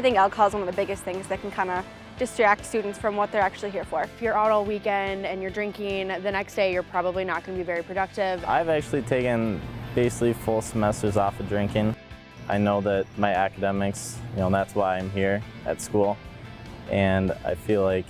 think alcohol is one of the biggest things that can kind of distract students from what they're actually here for. If you're out all weekend and you're drinking, the next day you're probably not going to be very productive. I've actually taken basically full semesters off of drinking. I know that my academics, that's why I'm here at school, and I feel like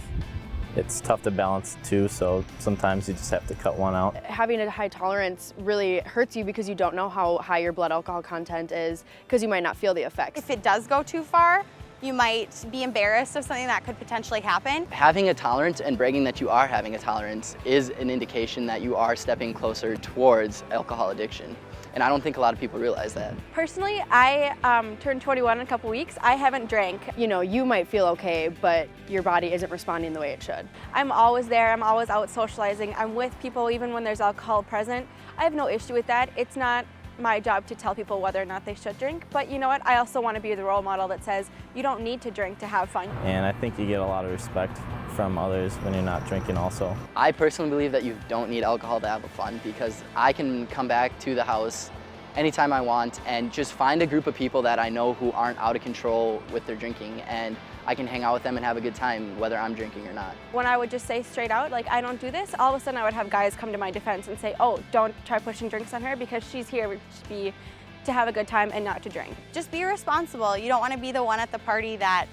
it's tough to balance too, so sometimes you just have to cut one out. Having a high tolerance really hurts you because you don't know how high your blood alcohol content is, because you might not feel the effects. If it does go too far, you might be embarrassed of something that could potentially happen. Having a tolerance and bragging that you are having a tolerance is an indication that you are stepping closer towards alcohol addiction. And I don't think a lot of people realize that. Personally, I turned 21 in a couple weeks. I haven't drank. You might feel okay, but your body isn't responding the way it should. I'm always there. I'm always out socializing. I'm with people even when there's alcohol present. I have no issue with that. It's not my job to tell people whether or not they should drink, but you know what? I also want to be the role model that says you don't need to drink to have fun. And I think you get a lot of respect from others when you're not drinking also. I personally believe that you don't need alcohol to have fun, because I can come back to the house anytime I want and just find a group of people that I know who aren't out of control with their drinking, and I can hang out with them and have a good time whether I'm drinking or not. When I would just say straight out, like, I don't do this, all of a sudden I would have guys come to my defense and say, oh, don't try pushing drinks on her because she's here to have a good time and not to drink. Just be responsible. You don't want to be the one at the party that,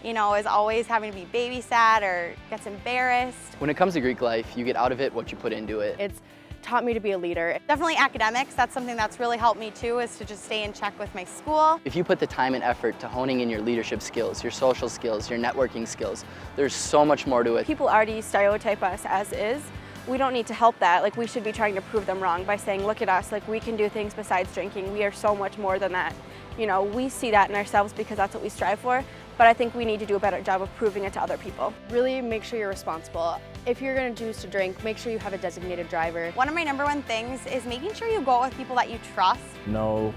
is always having to be babysat or gets embarrassed. When it comes to Greek life, you get out of it what you put into it. It's taught me to be a leader. Definitely academics, that's something that's really helped me too, is to just stay in check with my school. If you put the time and effort to honing in your leadership skills, your social skills, your networking skills, there's so much more to it. People already stereotype us as is. We don't need to help that. Like, we should be trying to prove them wrong by saying, look at us, like, we can do things besides drinking. We are so much more than that. We see that in ourselves because that's what we strive for, but I think we need to do a better job of proving it to other people. Really make sure you're responsible. If you're going to choose to drink, make sure you have a designated driver. One of my #1 things is making sure you go with people that you trust. Know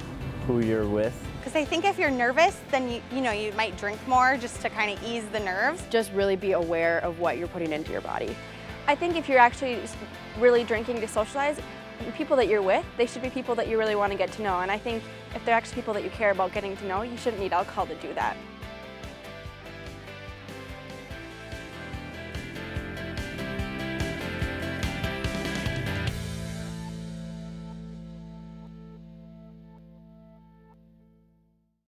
who you're with. Because I think if you're nervous, then you might drink more just to kind of ease the nerves. Just really be aware of what you're putting into your body. I think if you're actually really drinking to socialize, the people that you're with, they should be people that you really want to get to know. And I think if they're actually people that you care about getting to know, you shouldn't need alcohol to do that.